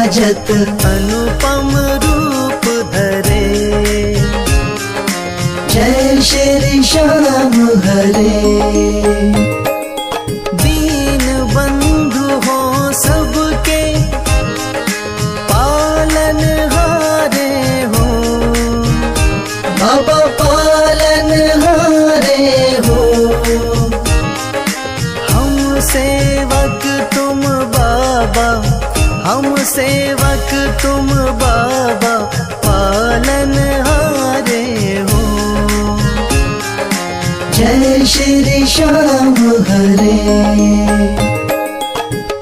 विराजत अनुपम रूप धरे। जय श्री श्याम हरे। दीन बंधु हो सबके पालन हारे हो। बाबा पालन हारे हो। हम सेवक तुम बाबा, हम सेवक तुम बाबा पालन हारे हो। जय श्री श्याम हरे।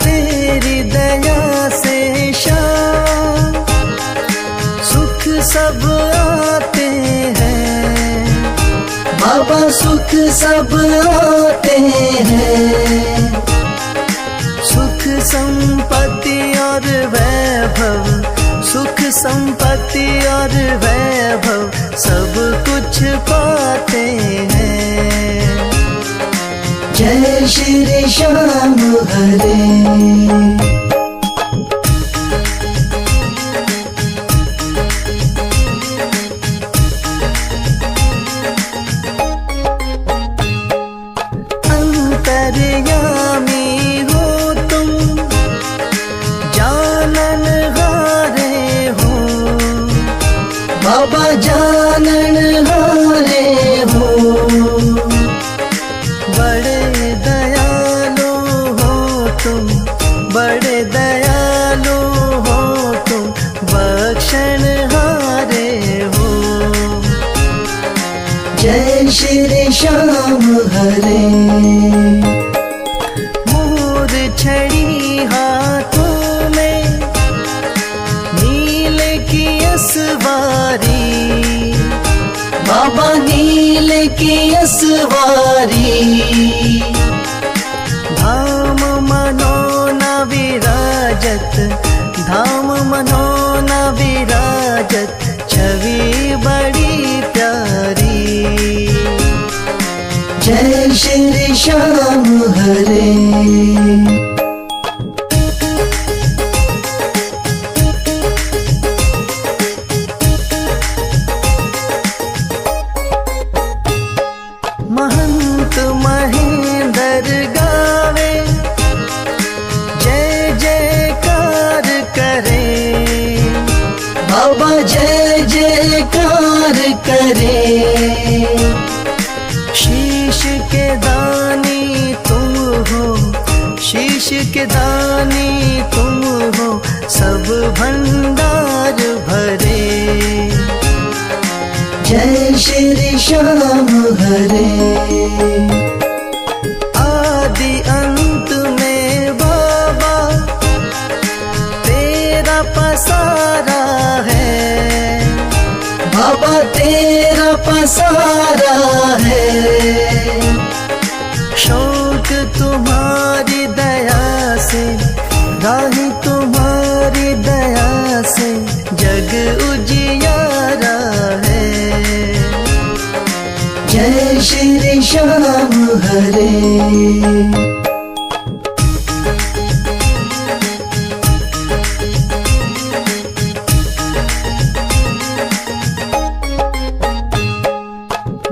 तेरी दया से श्याम सुख सब आते हैं। बाबा सुख सब आते हैं। सुख संपत्ति और वैभव, सुख संपत्ति और वैभव सब कुछ पाते हैं। जय श्री श्याम हरे। बाबा जानन हारे हो। बड़े दयालु हो तुम, बड़े दयालु हो तुम, बख्शन हारे हो। जय श्री श्याम हरे। मोर छड़ी हाथों में नील की असवारी। बाबा नील की असवारी। धाम मनोना विराजत, धाम मनोना विराजत, छवि बड़ी प्यारी। जय श्री श्याम हरे। महंत महेंद्र गावे जय जयकार करे। बाबा जय जयकार करे। शीश के दानी तुम हो, शीश के दानी तुम हो, सब भंडार भरे। जय श्री श्याम हरे। आदि अंत में बाबा तेरा पसारा है। बाबा तेरा पसारा है। शौक तुम्हारी दया से, राही तुम्हारी दया से जग उजियारा है। जय श्री श्याम हरे।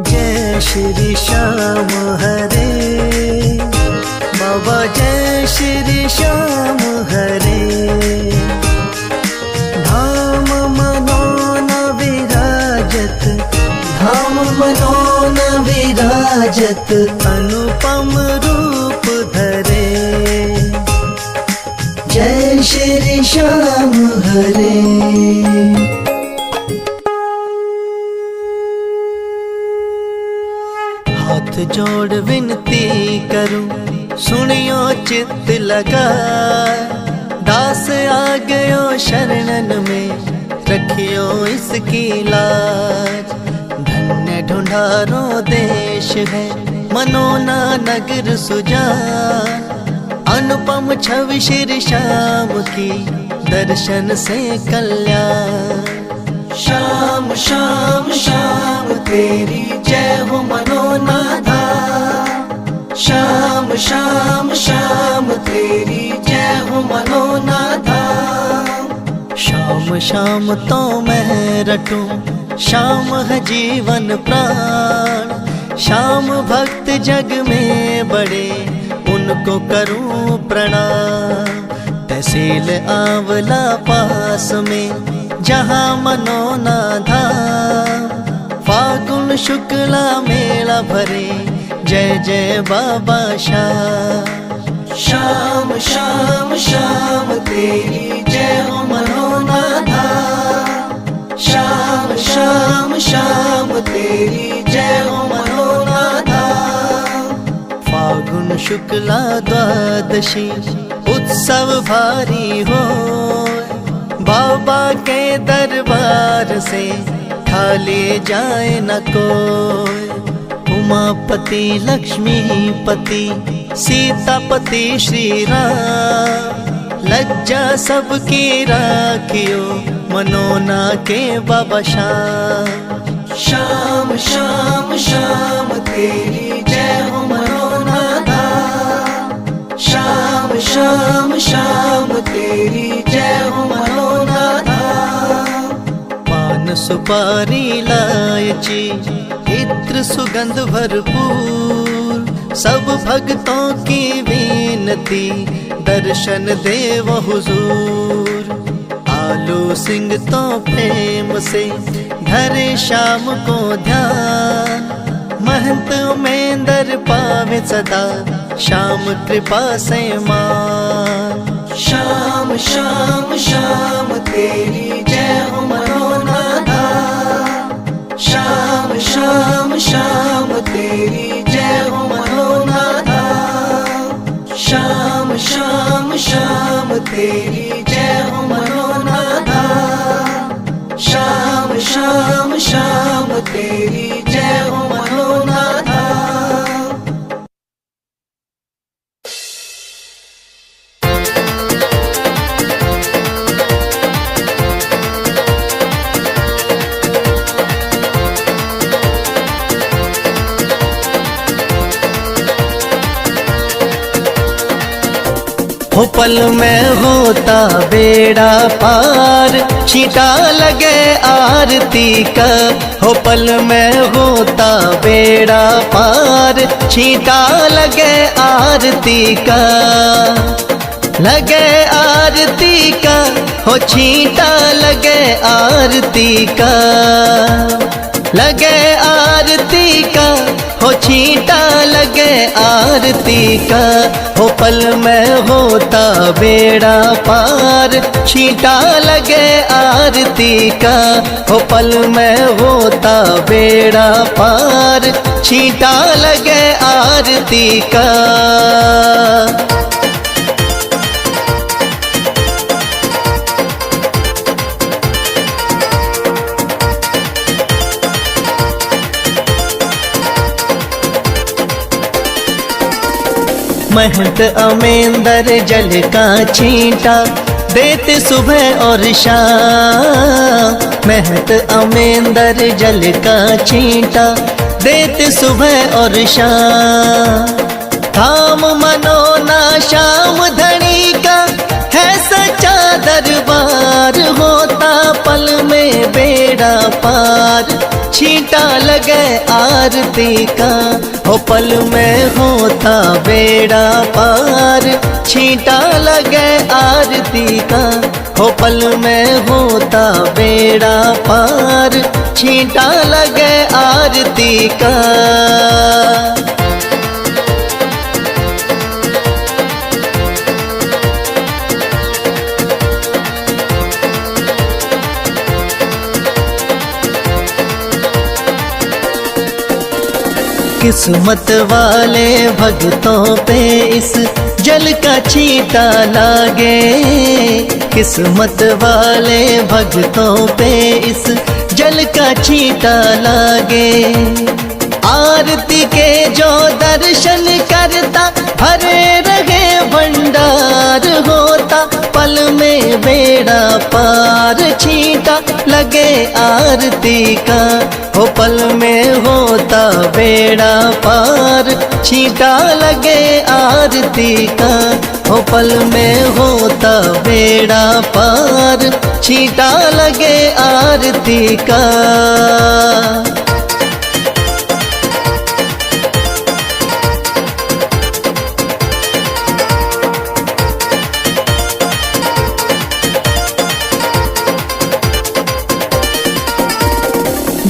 जय श्री श्याम हरे। बाबा जय श्री श्याम हरे। धाम मनोना विराजत, धाम मनोना विराजत अनुपम रूप धरे। जय श्री श्याम हरे। हाथ जोड़ विनती करूं, सुनियो चित्त लगा। दास आ गयो शरणन में, रखियो इसकी लाज। धन्य ढूंढारो देश है, मनोना नगर सुजान। अनुपम छवि श्री श्याम की, दर्शन से कल्याण। श्याम श्याम श्याम तेरी जय हो मनोना धाम। श्याम श्याम श्याम तेरी जय हो मनोना धाम। शाम शाम तो मैं रटूं, शाम है जीवन प्राण। शाम भक्त जग में बड़े, उनको करूं प्रणाम। तहसील आंवला पास में, जहाँ मनोना धाम। फागुन शुक्ला मेला भरे, जय जय बाबा श्याम। शाम शाम शाम तेरी जय हो मनोना धाम। शाम शाम शाम तेरी जय हो मनोना धाम। फागुन शुक्ला द्वादशी उत्सव भारी हो, बाबा के दरबार से खाली जाए न कोई। उमापति लक्ष्मीपति सीतापति श्री राम, लज्जा सबकी राखियो मनोना के बाबा श्याम। शाम शाम शाम तेरी जय हो मनोना धाम। शाम शाम शाम तेरी जय हो मनोना धाम। पान सुपारी इलायची इत्र सुगंध भरपूर, सब भक्तों की विनती दर्शन देव हुजूर। आलू सिंह तो प्रेम से धरे शाम को ध्यान, महंत उमेंदर पावे सदा श्याम कृपा से मान। शाम शाम शाम तेरी जय हो मनोना धाम। शाम शाम शाम तेरी जय हो मनोना धाम। शाम शाम शाम तेरी जय हो मनोना धाम। शाम शाम शाम तेरी जय हो मनोना धाम। हो पल में होता बेड़ा पार, छींटा लगे आरती का। हो पल में होता बेड़ा पार, छींटा लगे आरती का। लगे आरती का, हो छींटा लगे आरती का। लगे आरती का, हो छींटा लगे आरती का। हो पल में होता बेड़ा पार, छींटा लगे आरती का। हो पल में होता बेड़ा पार, छींटा लगे आरती का। महंत अमेंदर जल का छींटा देते सुबह और शाम। महंत अमेंदर जल का छींटा देते सुबह और शाम। धाम मनोना श्याम धनी का है सच्चा दरबार, होता पल में बेड़ा पार, छींटा लगे आरती का। हो पल में होता बेड़ा पार, छींटा लगे आरती का। हो पल में होता बेड़ा पार, छींटा लगे आरती का। किस्मत वाले भक्तों पे इस जल का छींटा लागे। किस्मत वाले भक्तों पे इस जल का छींटा लागे। आरती के जो दर्शन करता भरे रहे भंडार, होता पल में बेड़ा पार, छींटा लगे आरती का। हो पल में होता बेड़ा पार, छींटा लगे आरती का। हो पल में होता बेड़ा पार, छींटा लगे आरती का।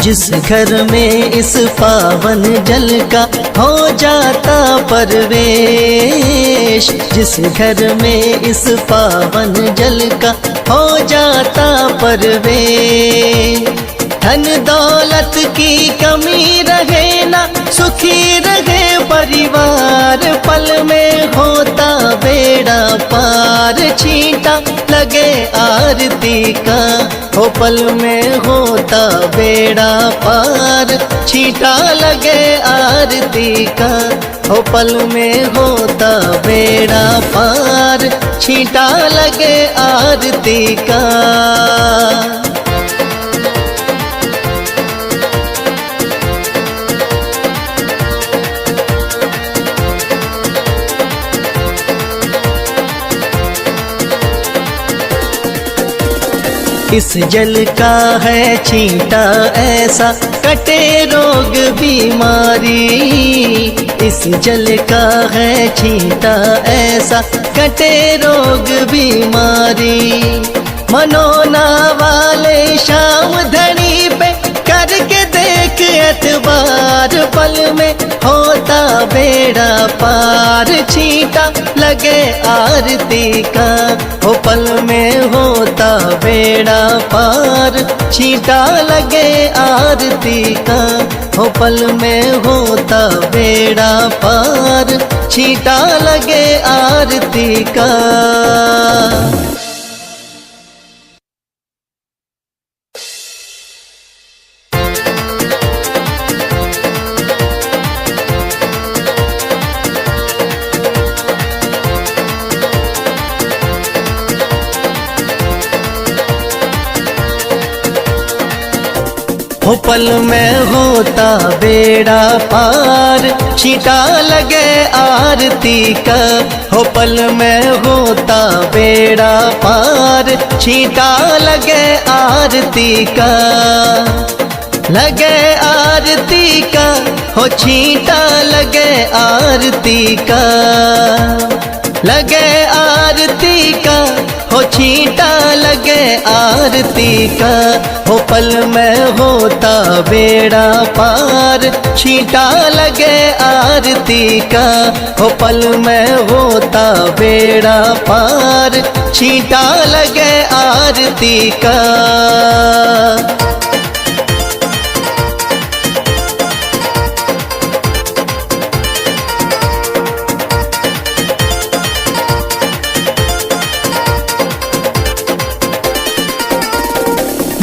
जिस घर में इस पावन जल का हो जाता परवेश, जिस घर में इस पावन जल का हो जाता परवेश। धन दौलत की कमी रहे ना, सुखी रहे परिवार, पल में होता बेड़ा पार, छींटा लगे आरती का। हो पल में होता बेड़ा पार, छींटा लगे आरती का। हो पल में होता बेड़ा पार, छींटा लगे आरती का। इस जल का है छींटा ऐसा, कटे रोग बीमारी। इस जल का है छींटा ऐसा, कटे रोग बीमारी। मनोना वाले शाम धनी पे करके देख एतबार, पल में होता बेड़ा पार, छींटा लगे आरती का। हो पल में होता बेड़ा पार, छींटा लगे आरती का। हो पल में होता बेड़ा पार, छींटा लगे आरती का। हो पल में होता बेड़ा पार, छींटा लगे आरती का। हो पल में होता बेड़ा पार, छींटा लगे आरती का। लगे आरती का, हो छींटा लगे आरती का। लगे आरती का, हो छींटा लगे आरती का। हो पल में होता बेड़ा पार, छींटा लगे आरती का। हो पल में होता बेड़ा पार, छींटा लगे आरती का।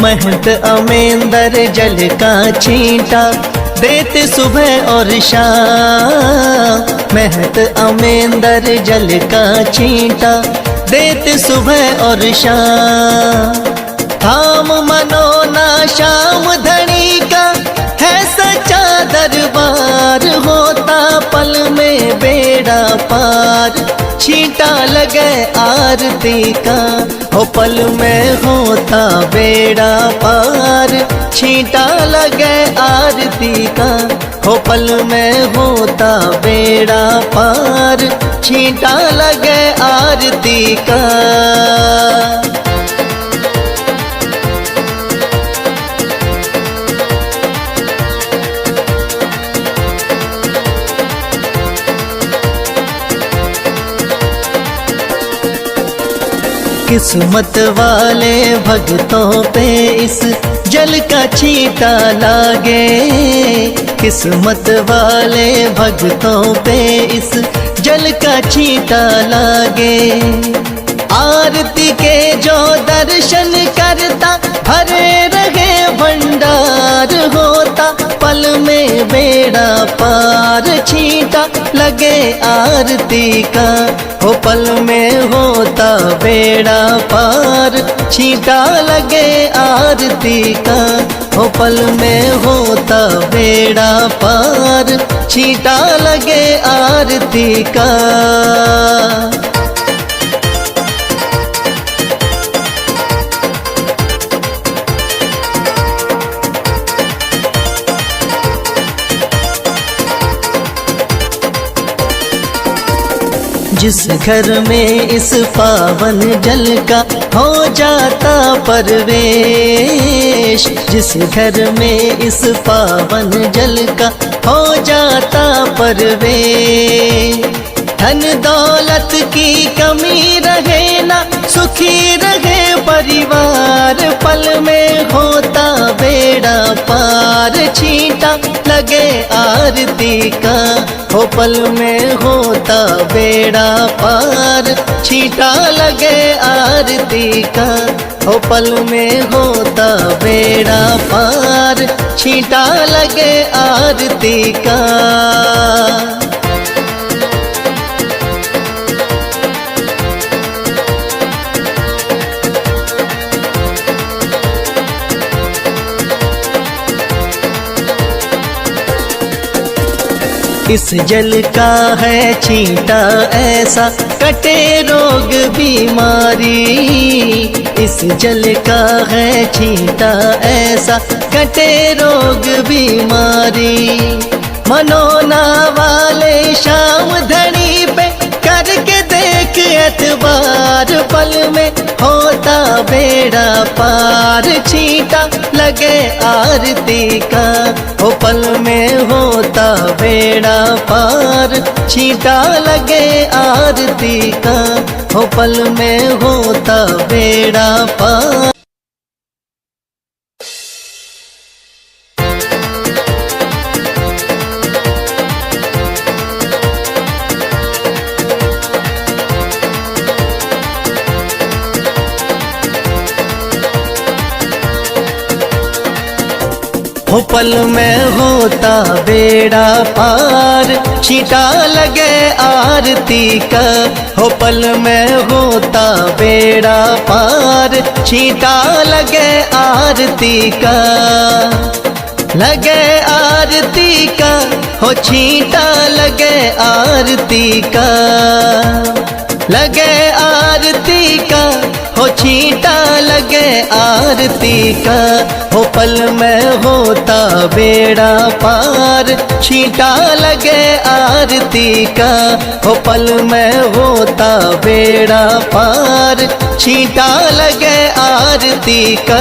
महंत अमेंदर जल का छींटा देते सुबह और शाम। महंत अमेंदर जल का छींटा देते सुबह और शाम। धाम मनोना श्याम धनी का है सच्चा दरबार, होता पल में बेड़ा पार, छींटा लगे आरती का। हो पल में होता बेड़ा पार, छींटा लगे आरती का। हो पल में होता बेड़ा पार, छींटा लगे आरती का। किस्मत वाले भक्तों पे इस जल का छींटा लागे। किस्मत वाले भक्तों पे इस जल का छींटा लागे। आरती के जो दर्शन करता भरे रहे भंडार, होता पल में बेड़ा पार, छींटा लगे आरती का। हो पल में होता बेड़ा पार, छींटा लगे आरती का। हो हो पल में होता बेड़ा पार, छींटा लगे आरती का। जिस घर में इस पावन जल का हो जाता परवेश, जिस घर में इस पावन जल का हो जाता परवेश, धन दौलत की कमी रहे ना, सुखी रहे परिवार, पल में होता बेड़ा पार, छींटा लगे आरती का। हो पल में होता बेड़ा पार, छींटा लगे आरती का। हो पल में होता बेड़ा पार, छींटा लगे आरती का। इस जल का है छींटा ऐसा, कटे रोग बीमारी। इस जल का है छींटा ऐसा, कटे रोग बीमारी। मनोना वाले शाम धनी पे करके देख एतबार, पल में होता बेड़ा पार, छींटा लगे आरती का। हो पल में होता बेड़ा पार, छींटा लगे आरती का। हो पल में होता बेड़ा पार। हो पल में होता बेड़ा पार, छींटा लगे आरती का। हो पल में होता बेड़ा पार, छींटा लगे आरती का। लगे आरती का, हो छींटा लगे आरती का। लगे आरती का, हो छींटा लगे आरती का। हो पल में होता बेड़ा पार, छींटा लगे आरती का। हो पल में होता बेड़ा पार, छींटा लगे आरती का।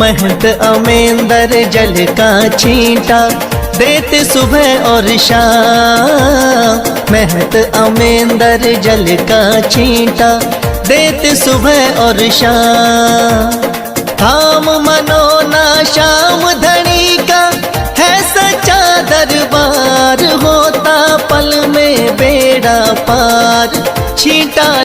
महंत अमेंदर जल का छींटा देते सुबह और शाम। महंत अमेंदर जल का छींटा देते सुबह और शाम। थाम मनोना शाम धनी का है सच्चा दरबार, होता पल में बेड़ा पार, छींटा